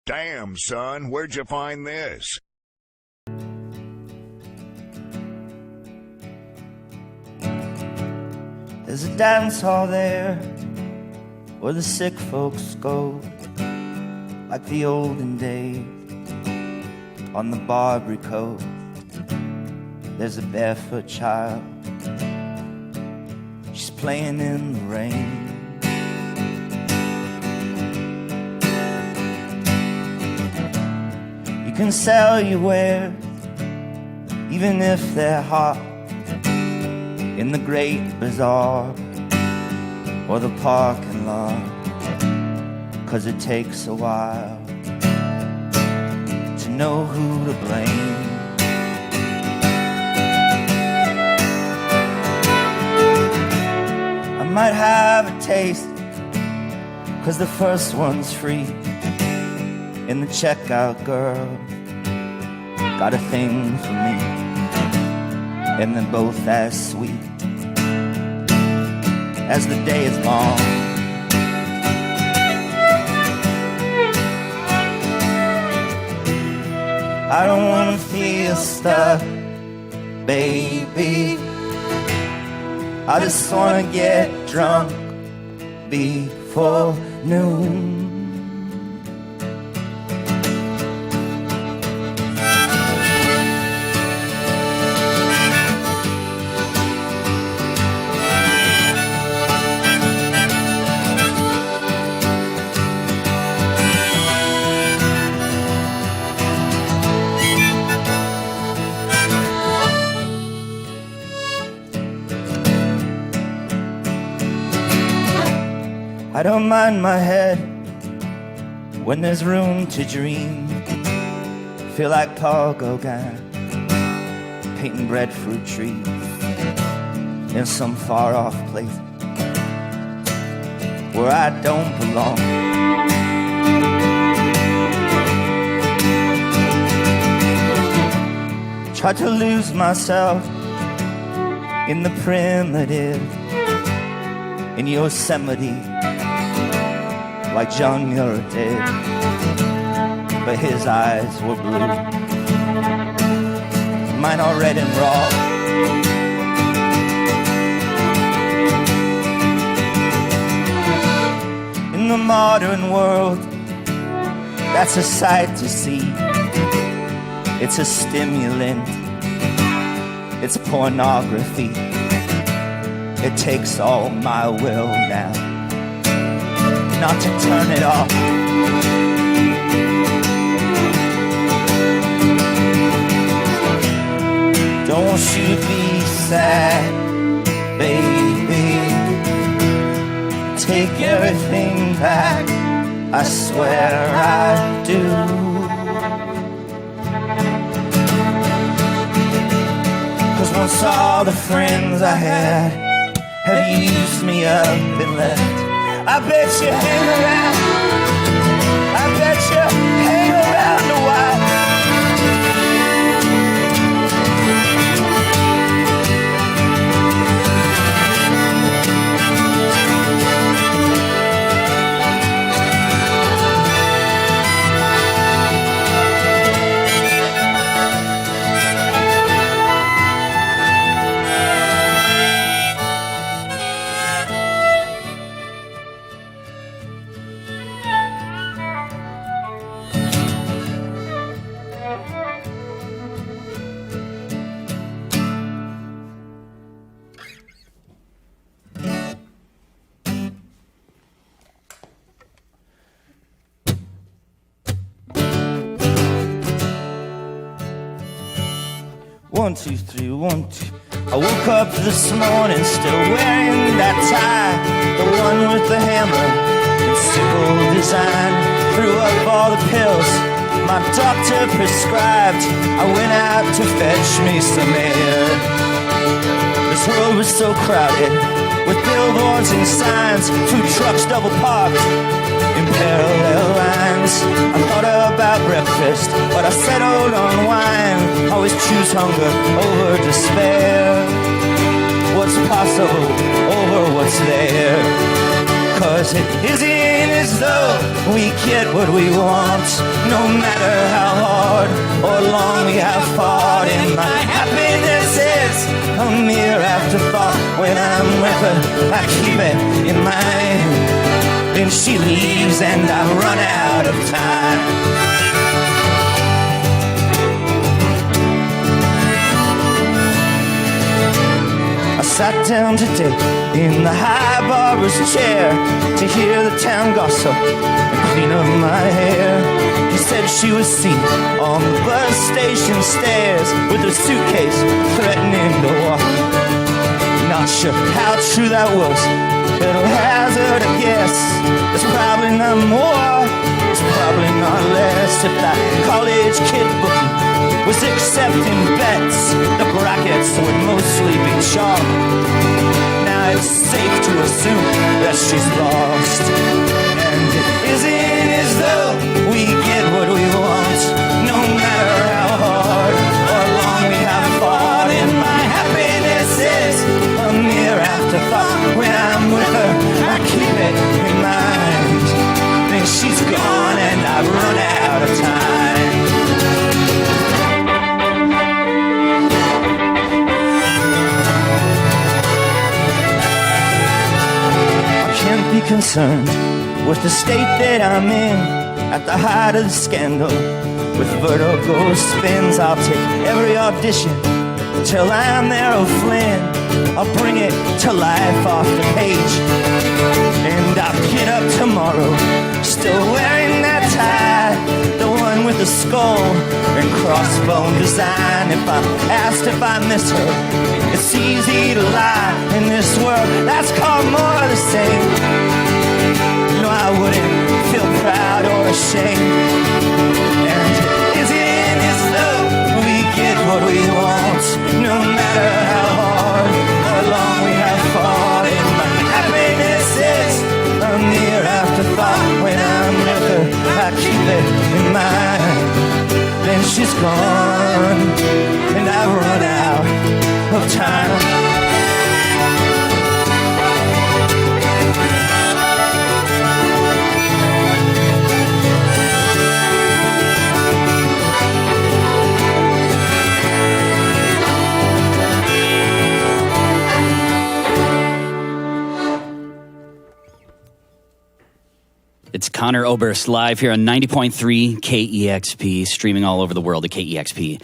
Damn, son, where'd you find this? There's a dance hall there where the sick folks go, like the olden days on the Barbary Coast. There's a barefoot child, she's playing in the rain. You can sell your wares, even if they're hot, in the great bazaar or the parking lot, 'cause it takes a while to know who to blame. I might have a taste, 'cause the first one's free, and the checkout girl got a thing for me, and they're both as sweet as the day is long. I don't wanna feel stuck, baby. I just wanna get drunk before noon. I don't mind my head when there's room to dream. Feel like Paul Gauguin painting breadfruit trees in some far-off place where I don't belong. Tried to lose myself in the primitive, in Yosemite, like John Muir did, but his eyes were blue, mine are red and raw. In the modern world, that's a sight to see. It's a stimulant, it's pornography. It takes all my will now not to turn it off. Don't want you to be sad, baby. Take everything back, I swear I do. Cause once all the friends I had have used me up and left, I bet you hang around, I bet you hang around a while. One, two, three, 1, 2. I woke up this morning still wearing that tie, the one with the hammer and sickle design. Threw up all the pills my doctor prescribed. I went out to fetch me some air. This road was so crowded with billboards and signs, food trucks double parked in parallel lines. I thought about breakfast, but I settled on wine. Always choose hunger over despair. What's possible over what's there? 'cause it isn't as though we get what we want, no matter how hard or long we have fought. And my happiness is a mere afterthought. When I'm with her, I keep it in mind. Then she leaves and I run out of time. I sat down today in the high barber's chair to hear the town gossip and clean up my hair. He said she was seen on the bus station stairs with her suitcase threatening to walk. Not sure how true that was, but I'll hazard a guess. It's probably not more, it's probably not less. If that college kid bookie was accepting bets, the brackets would mostly be chalk. Now it's safe to assume that she's lost. And it isn't as though we get what we want, no matter how hard or long we have fought. And my happiness is a mere afterthought. When I'm with her, I keep it in mind. Then she's gone and I've run out of time. Be concerned with the state that I'm in at the height of the scandal. With vertigo spins, I'll take every audition till I'm Errol Flynn. I'll bring it to life off the page, and I'll get up tomorrow still wearing that tie, the one with the skull and crossbone design. If I'm asked if I miss her, it's easy to lie in this world that's called more the same. No, I wouldn't feel proud or ashamed. And it isn't as though we get what we want, no matter how hard or long we have fought. And my happiness is a mere afterthought. When I'm with her, I keep it in mind. Then she's gone and I've run out of time. It's Conor Oberst live here on 90.3 KEXP, streaming all over the world at KEXP.org.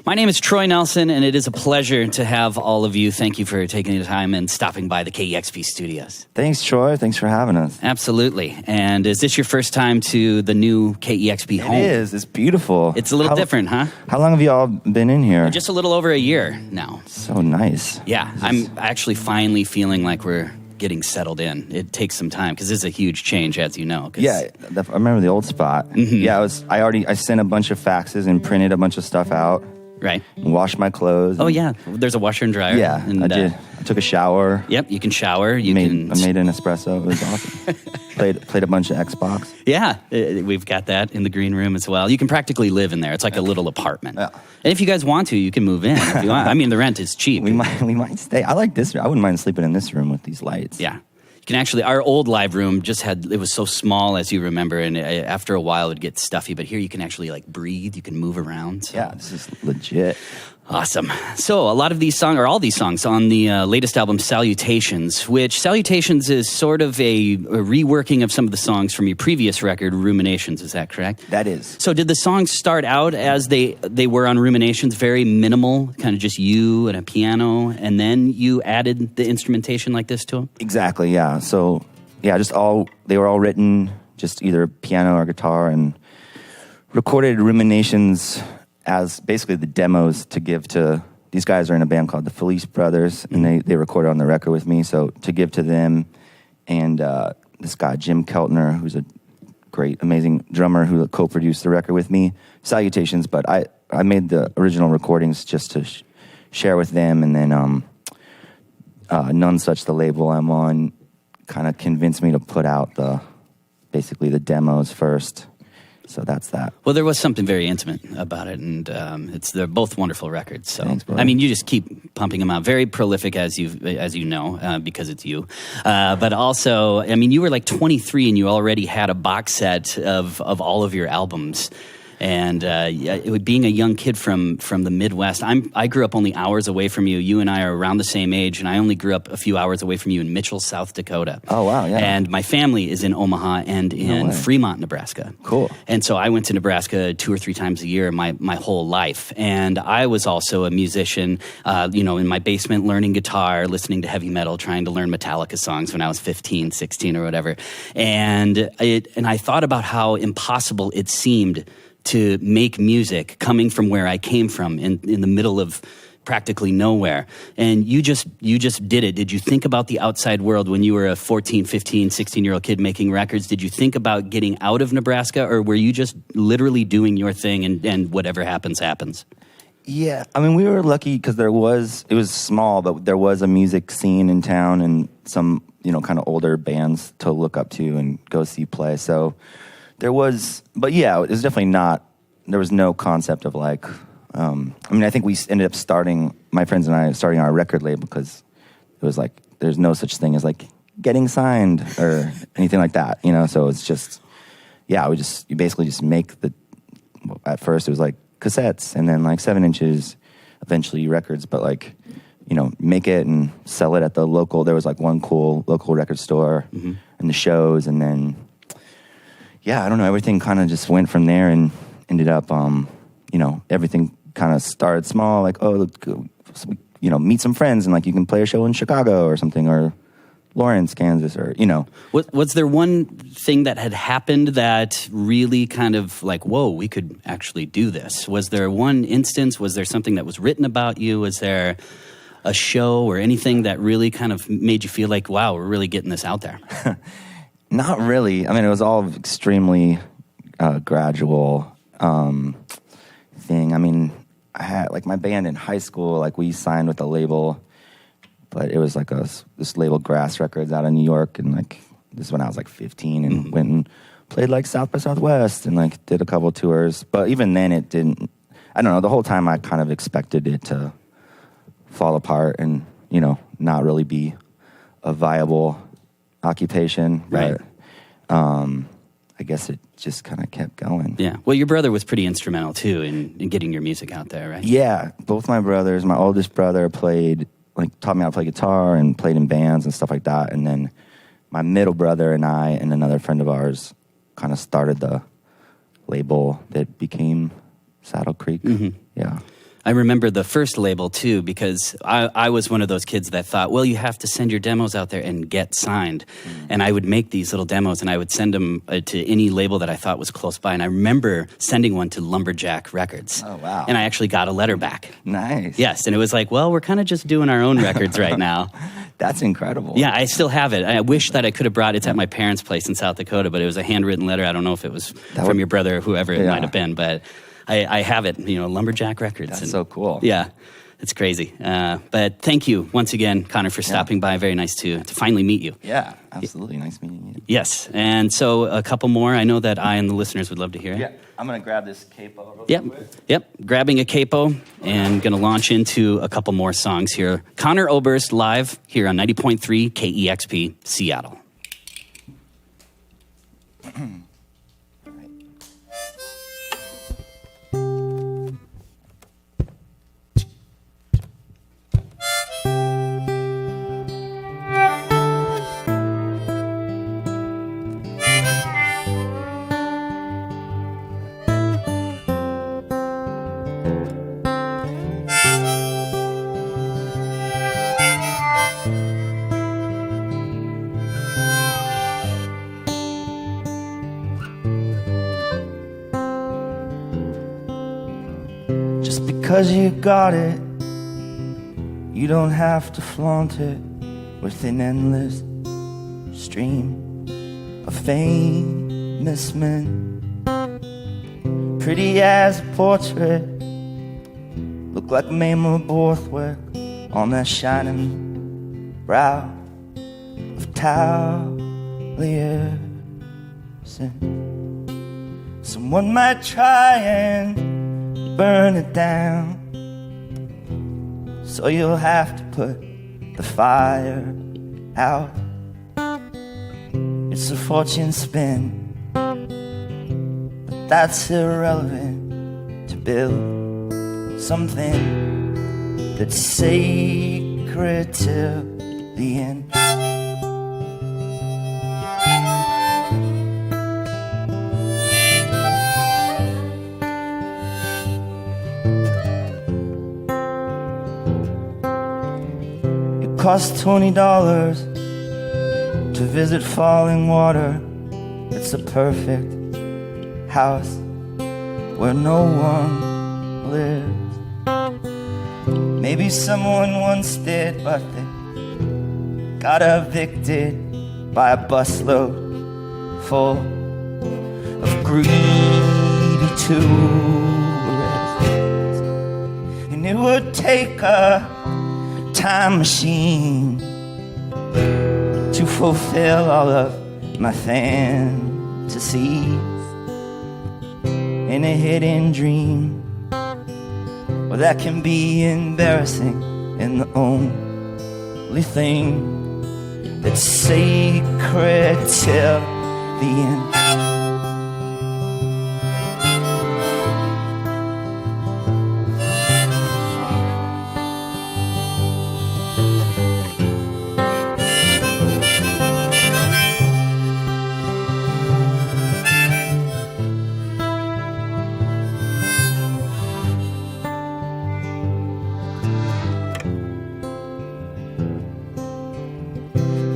My name is Troy Nelson, and it is a pleasure to have all of you. Thank you for taking the time and stopping by the KEXP studios. Thanks, Troy. Thanks for having us. Absolutely. And is this your first time to the new KEXP home? It is. It's beautiful. It's a little different, huh? How long have you all been in here? Just a little over a year now. So nice. Yeah, I'm actually finally feeling like we're getting settled in. It takes some time because this is a huge change, as you know. Yeah, I remember the old spot. Mm-hmm. Yeah, I sent a bunch of faxes and printed a bunch of stuff out. Right. And washed my clothes. Oh yeah, there's a washer and dryer. Yeah, and, I did. I took a shower. Yep, you can shower. I made an espresso. It was awesome. played a bunch of Xbox. Yeah, we've got that in the green room as well. You can practically live in there. It's like a little apartment. Yeah. And if you guys want to, you can move in. If you want. I mean, the rent is cheap. We might stay. I like this. I wouldn't mind sleeping in this room with these lights. Yeah. You can actually, our old live room it was so small, as you remember, and after a while it would get stuffy, but here you can actually like breathe, you can move around. So. Yeah, this is legit. Awesome. So a lot of these songs, or all these songs on the latest album, Salutations, which Salutations is sort of a reworking of some of the songs from your previous record, Ruminations, is that correct? That is. So did the songs start out as they were on Ruminations, very minimal, kind of just you and a piano, and then you added the instrumentation like this to them? Exactly, yeah. So, yeah, they were all written just either piano or guitar, and recorded Ruminations as basically the demos to give to, these guys are in a band called the Felice Brothers, and they recorded on the record with me, so to give to them, and this guy, Jim Keltner, who's a great, amazing drummer who co-produced the record with me, Salutations, but I made the original recordings just to share with them, and then None Such, the label I'm on, kind of convinced me to put out basically the demos first. So that's that. Well, there was something very intimate about it, and they're both wonderful records. So, Thanks, brother. I mean, you just keep pumping them out. Very prolific, as you know, because it's you. But also, I mean, you were like 23, and you already had a box set of all of your albums. And being a young kid from the Midwest, I grew up only hours away from you. You and I are around the same age, and I only grew up a few hours away from you in Mitchell, South Dakota. Oh, wow, yeah. And my family is in Omaha and in Fremont, Nebraska. Cool. And so I went to Nebraska 2 or 3 times a year my whole life. And I was also a musician, in my basement learning guitar, listening to heavy metal, trying to learn Metallica songs when I was 15, 16 or whatever. And I thought about how impossible it seemed to make music coming from where I came from in the middle of practically nowhere. And you just did it. Did you think about the outside world when you were a 14, 15, 16-year-old kid making records? Did you think about getting out of Nebraska, or were you just literally doing your thing and whatever happens, happens? Yeah, I mean, we were lucky because it was small, but there was a music scene in town and some, kind of older bands to look up to and go see play. So there was, but yeah, it was definitely not, there was no concept of like, I think we ended up my friends and I starting our record label because it was like, there's no such thing as like getting signed or anything like that, so it's just, yeah, you basically just make at first it was like cassettes and then like 7 inches, eventually records, but like, make it and sell it at the local, there was like one cool local record store and the shows, and then, yeah, I don't know, everything kind of just went from there and ended up, everything kind of started small, like, meet some friends and like you can play a show in Chicago or something, or Lawrence, Kansas, or, Was there one thing that had happened that really kind of like, whoa, we could actually do this? Was there one instance? Was there something that was written about you? Was there a show or anything that really kind of made you feel like, wow, we're really getting this out there? Not really. I mean, it was all extremely gradual thing. I mean, I had like my band in high school, like we signed with a label, but it was like this label, Grass Records, out of New York, and like this is when I was like 15, and went and played like South by Southwest and like did a couple tours. But even then, it didn't. I don't know. The whole time, I kind of expected it to fall apart and not really be a viable occupation, right? But I guess it just kind of kept going. Yeah. Well, your brother was pretty instrumental too in getting your music out there, right? Yeah, both my brothers. My oldest brother taught me how to play guitar and played in bands and stuff like that. And then my middle brother and I and another friend of ours kind of started the label that became Saddle Creek. Yeah. I remember the first label, too, because I was one of those kids that thought, well, you have to send your demos out there and get signed. And I would make these little demos, and I would send them to any label that I thought was close by. And I remember sending one to Lumberjack Records. Oh, wow. And I actually got a letter back. Nice. Yes, and it was like, well, we're kind of just doing our own records right now. That's incredible. Yeah, I still have it. I wish that I could have brought it. It's at my parents' place in South Dakota, but it was a handwritten letter. I don't know if it was from your brother or whoever it might have been, but I have it, Lumberjack Records. That's so cool. Yeah, it's crazy. But thank you once again, Conor, for stopping by. Very nice to finally meet you. Yeah, absolutely. Nice meeting you. Yes, and so a couple more. I know that I and the listeners would love to hear it. Yeah, I'm going to grab this capo real quick. Yep, grabbing a capo and going to launch into a couple more songs here. Conor Oberst live here on 90.3 KEXP, Seattle. Because you got it, you don't have to flaunt it with an endless stream of famous men. Pretty as a portrait, look like Mamah Borthwick on that shining brow of Taliesin. Someone might try and burn it down, so you'll have to put the fire out. It's a fortune spent, but that's irrelevant to build something that's sacred till the end. It costs $20 to visit falling water. It's a perfect house where no one lives. Maybe someone once did, but they got evicted by a busload full of greedy tourists. And it would take a time machine to fulfill all of my fantasies in a hidden dream. Well, that can be embarrassing, and the only thing that's sacred till the end.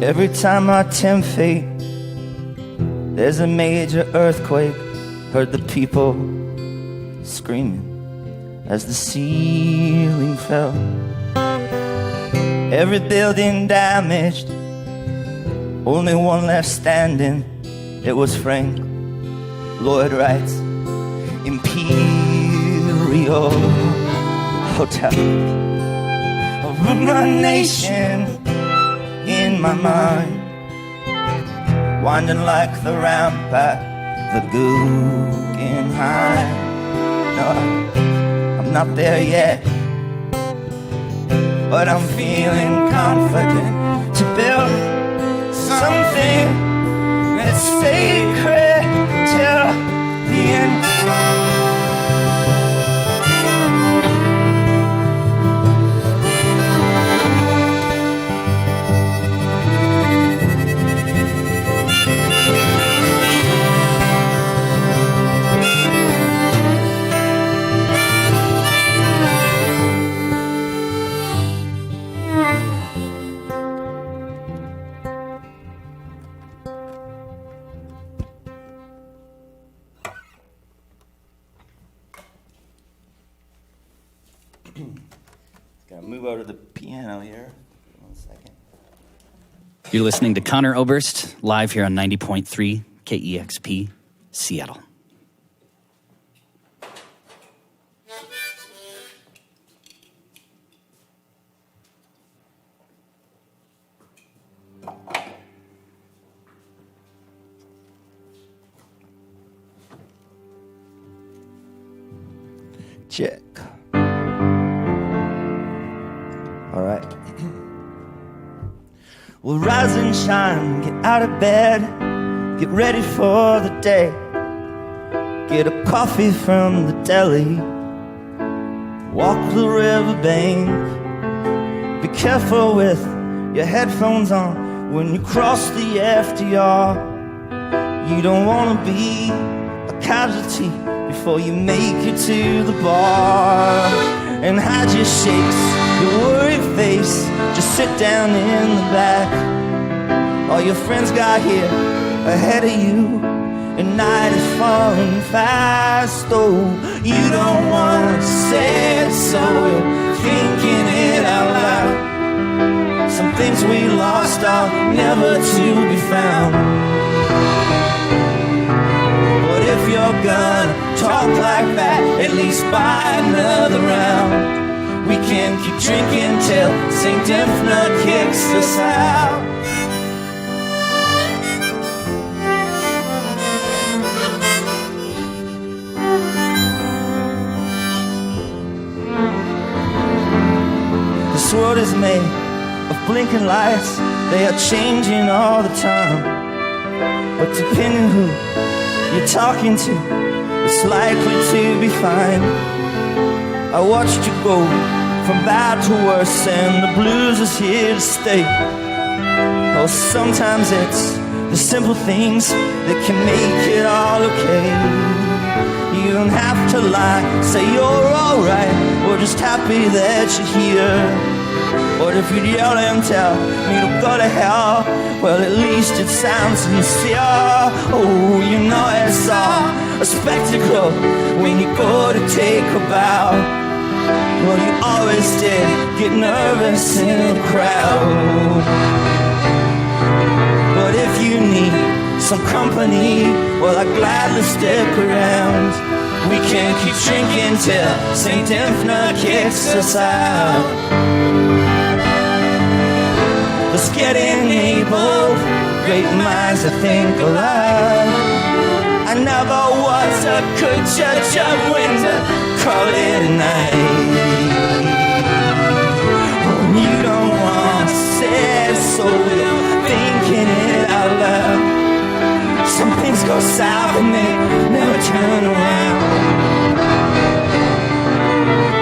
Every time I tempt fate, there's a major earthquake. Heard the people screaming as the ceiling fell. Every building damaged, only one left standing. It was Frank Lloyd Wright's Imperial Hotel. A rumination in my mind, winding like the ramp at the Guggenheim. No, I'm not there yet, but I'm feeling confident to build something that's sacred till the end. Gonna move over to the piano here. 1 second. You're listening to Conor Oberst live here on 90.3 KEXP, Seattle. Check. All right. Well, rise and shine, get out of bed, get ready for the day. Get a coffee from the deli, walk the riverbank. Be careful with your headphones on when you cross the FDR. You don't want to be a casualty before you make it to the bar. And hide your shakes, your worried face, just sit down in the back. All your friends got here ahead of you, and night is falling fast. Oh, you don't want to say it, so you're thinking it out loud. Some things we lost are never to be found. But if you're gonna talk like that, at least buy another round. We can keep drinking till St. Dymphna kicks us out. made of blinking lights. They are changing all the time, but depending who you're talking to, it's likely to be fine. I watched you go from bad to worse, and the blues is here to stay. Oh, sometimes it's the simple things that can make it all okay. You don't have to lie, say you're alright, or just happy that you're here. Or if you'd yell and tell me to go to hell, well, at least it sounds sincere. Oh, you know it's all a spectacle when you go to take a bow. Well, you always did get nervous in a crowd. But if you need some company, well, I'd gladly stick around. We can keep drinking till St. Dymphna kicks us out. Let's get enabled, great minds I think alike. I never was a good judge of when to call it a night. Oh, you don't want to say it, so you're thinking it out loud. Some things go south and they never turn around.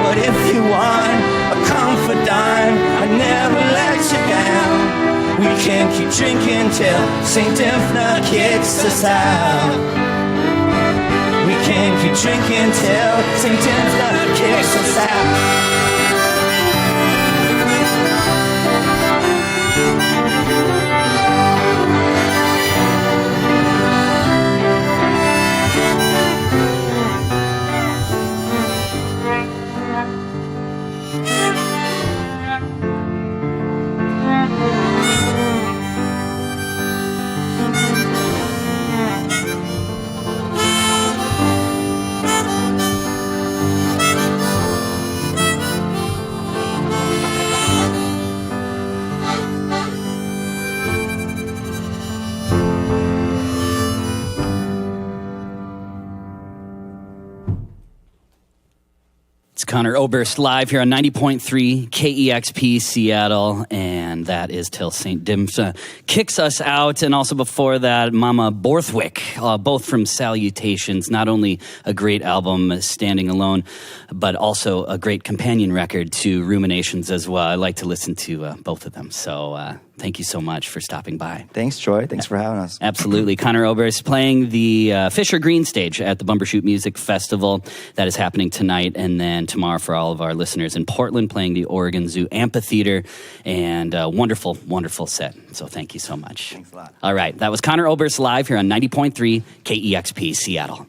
But if you want a comfort dime, I never let you down. We can keep drinking till St. Dymphna kicks us out. We can keep drinking till St. Dymphna kicks us out. Conor Oberst live here on 90.3 KEXP Seattle, and that is Till St. Dymphna kicks us out. And also before that, Mamah Borthwick, both from Salutations. Not only a great album standing alone, but also a great companion record to Ruminations as well. I like to listen to both of them. So thank you so much for stopping by. Thanks, Troy. Thanks for having us. Absolutely. Conor Oberst playing the Fisher Green stage at the Bumbershoot Music Festival. That is happening tonight, and then tomorrow for all of our listeners in Portland, playing the Oregon Zoo Amphitheater. And wonderful, wonderful set. So thank you so much. Thanks a lot. All right. That was Conor Oberst live here on 90.3 KEXP Seattle.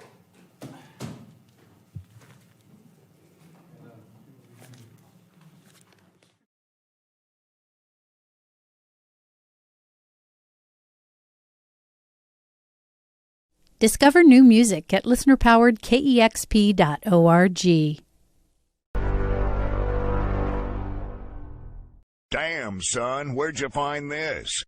Discover new music at listenerpoweredkexp.org. Damn, son, where'd you find this?